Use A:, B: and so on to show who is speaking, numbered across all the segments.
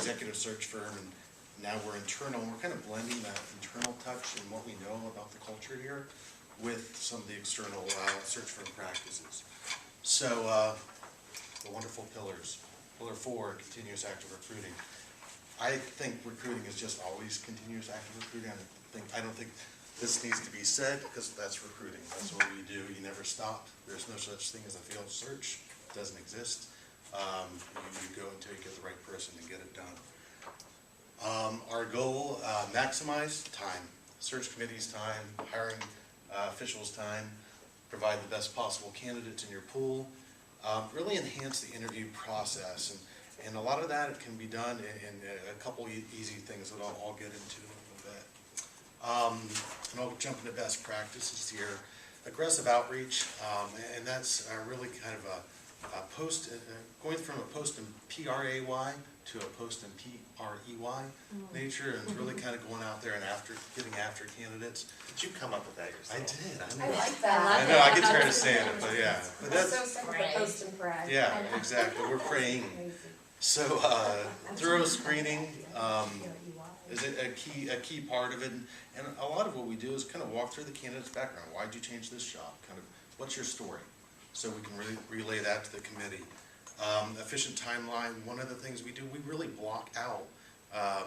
A: executive search firm, and now we're internal, and we're kind of blending that internal touch and what we know about the culture here with some of the external search firm practices. So, the wonderful pillars. Pillar 4, continuous active recruiting. I think recruiting is just always continuous active recruiting. I don't think this needs to be said, because that's recruiting. That's what we do. You never stop. There's no such thing as a failed search. It doesn't exist. You go until you get the right person and get it done. Our goal, maximize time. Search committee's time, hiring officials' time, provide the best possible candidates in your pool, really enhance the interview process. And a lot of that can be done in a couple easy things that I'll get into in a little bit. And I'll jump into best practices here. Aggressive outreach, and that's really kind of a post, going from a post in P-R-A-Y to a post in P-R-E-Y nature, and really kind of going out there and getting after candidates.
B: Did you come up with that yourself?
A: I did.
C: I like that.
A: I know, I get tired of saying it, but yeah. But
C: I'm so
A: that's,
C: sick of the post and pray.
A: yeah, exactly, we're praying. So, thorough screening is a key part of it, and a lot of what we do is kind of walk through the candidate's background. Why'd you change this job? Kind of, what's your story? So we can relay that to the committee. Efficient timeline, one of the things we do, we really block out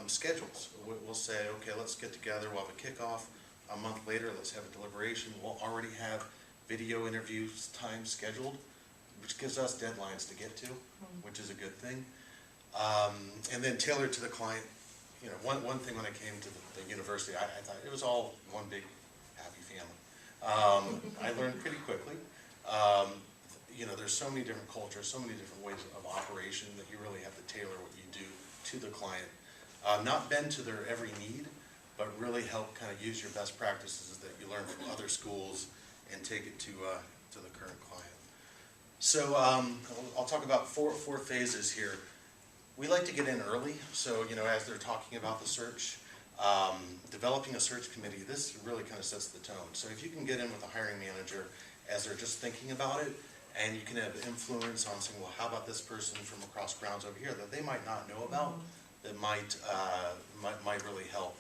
A: schedules. We'll say, okay, let's get together, we'll have a kickoff. A month later, let's have a deliberation. We'll already have video interviews time scheduled, which gives us deadlines to get to, which is a good thing. And then tailored to the client. You know, one thing when I came to the university, I thought it was all one big happy family. I learned pretty quickly. You know, there's so many different cultures, so many different ways of operation that you really have to tailor what you do to the client. Not bend to their every need, but really help kind of use your best practices that you learn from other schools and take it to the current client. So I'll talk about four phases here. We like to get in early, so you know, as they're talking about the search, developing a search committee, this really kind of sets the tone. So if you can get in with a hiring manager as they're just thinking about it, and you can have influence on saying, well, how about this person from across grounds over here that they might not know about, that might really help.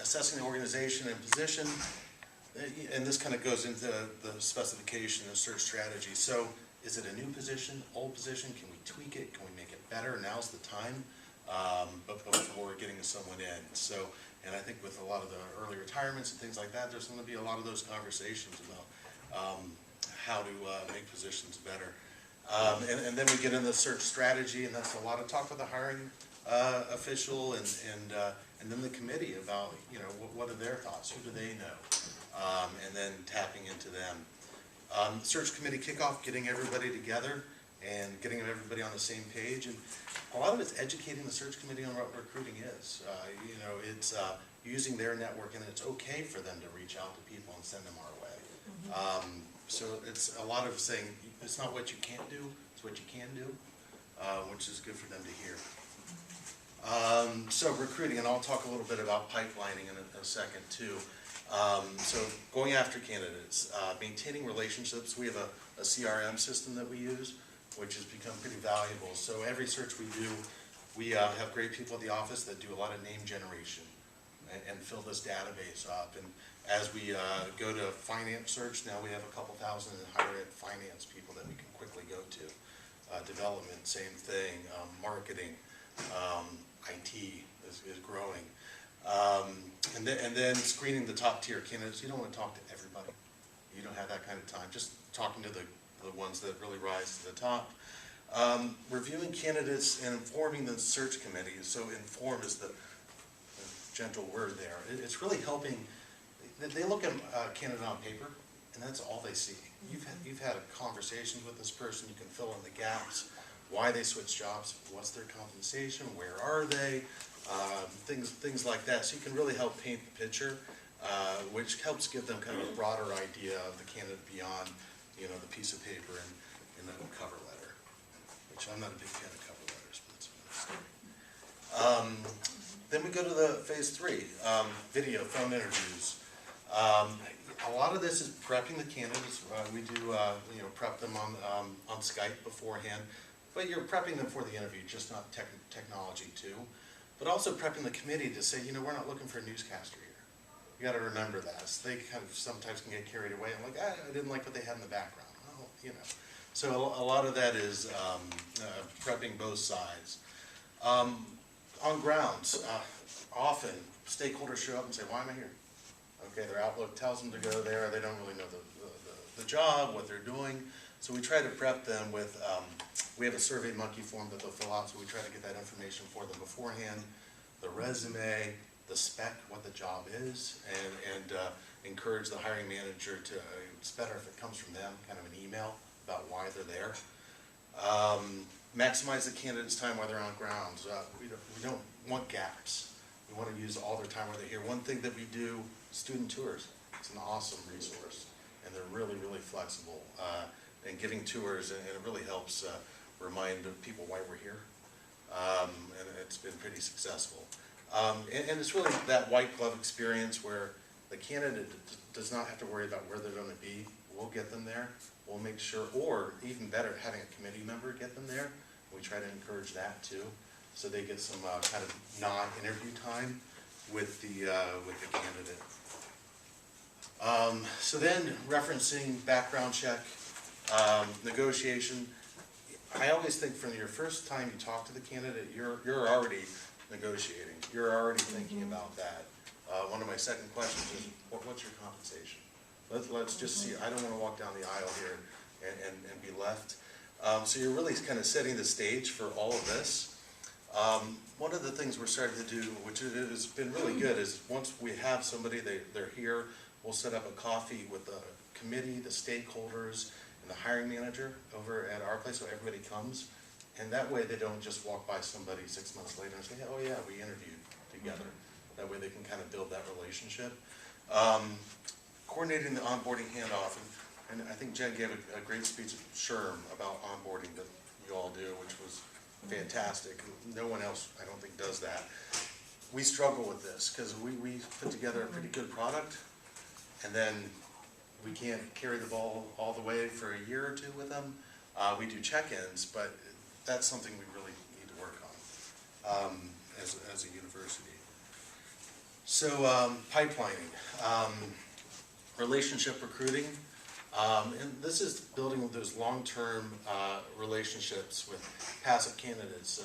A: Assessing the organization and position, and this kind of goes into the specification of search strategy. So is it a new position, old position? Can we tweak it? Can we make it better? Now's the time, but before getting someone in. So, and I think with a lot of the early retirements and things like that, there's going to be a lot of those conversations about how to make positions better. And then we get into the search strategy, and that's a lot of talk with the hiring official and then the committee about, you know, what are their thoughts, who do they know, and then tapping into them. Search committee kickoff, getting everybody together and getting everybody on the same page, and a lot of it's educating the search committee on what recruiting is. You know, it's using their network, and it's okay for them to reach out to people and send them our way. So it's a lot of saying, it's not what you can't do, it's what you can do, which is good for them to hear. So recruiting, and I'll talk a little bit about pipelining in a second too. So going after candidates, maintaining relationships. We have a CRM system that we use, which has become pretty valuable. So every search we do, we have great people at the office that do a lot of name generation and fill this database up. And as we go to finance search, now we have a couple thousand higher ed finance people that we can quickly go to. Development, same thing. Marketing, IT is growing. And then screening the top tier candidates. You don't want to talk to everybody. You don't have that kind of time. Just talking to the ones that really rise to the top. Reviewing candidates and informing the search committee. So inform is the gentle word there. It's really helping. They look at a candidate on paper, and that's all they see. You've had a conversation with this person. You can fill in the gaps. Why they switch jobs, what's their compensation, where are they, things like that. So you can really help paint the picture, which helps give them kind of a broader idea of the candidate beyond, you know, the piece of paper and the cover letter, which I'm not a big fan of cover letters, but that's another story. Then we go to the phase 3, video, phone interviews. A lot of this is prepping the candidates. We do, you know, prep them on Skype beforehand. but you're prepping them for the interview, just not technology too. But also prepping the committee to say, you know, we're not looking for a newscaster here. You got to remember that. So they kind of sometimes can get carried away. I'm like, I didn't like what they had in the background. Well, you know. So a lot of that is prepping both sides. On grounds, often stakeholders show up and say, why am I here? Okay, their outlook tells them to go there. They don't really know the job, what they're doing. So we try to prep them with, we have a Survey Monkey form that they'll fill out, so we try to get that information for them beforehand, the resume, the spec, what the job is, and encourage the hiring manager to, it's better if it comes from them, kind of an email about why they're there. Maximize the candidate's time while they're on grounds. We don't want gaps. We want to use all their time while they're here. One thing that we do, student tours. It's an awesome resource, and they're really, really flexible in giving tours, and it really helps remind people why we're here, and it's been pretty successful. And it's really that white glove experience where the candidate does not have to worry about where they're going to be. We'll get them there. We'll make sure, or even better, having a committee member get them there. We try to encourage that too, so they get some kind of non-interview time with the candidate. So then, referencing background check, negotiation. I always think from your first time you talk to the candidate, you're already negotiating. You're already thinking about that. One of my second questions is, what's your compensation? Let's just see. I don't want to walk down the aisle here and be left. So you're really kind of setting the stage for all of this. One of the things we're starting to do, which has been really good, is once we have somebody, they're here, we'll set up a coffee with the committee, the stakeholders, and the hiring manager over at our place, so everybody comes. And that way they don't just walk by somebody 6 months later and say, oh yeah, we interviewed together. That way they can kind of build that relationship. Coordinating the onboarding handoff, and I think Jen gave a great speech at SHRM about onboarding that you all do, which was fantastic. No one else, I don't think, does that. We struggle with this because we put together a pretty good product, and then we can't carry the ball all the way for a year or two with them. We do check-ins, but that's something we really need to work on as a university. So pipelining, relationship recruiting, and this is building those long-term relationships with passive candidates.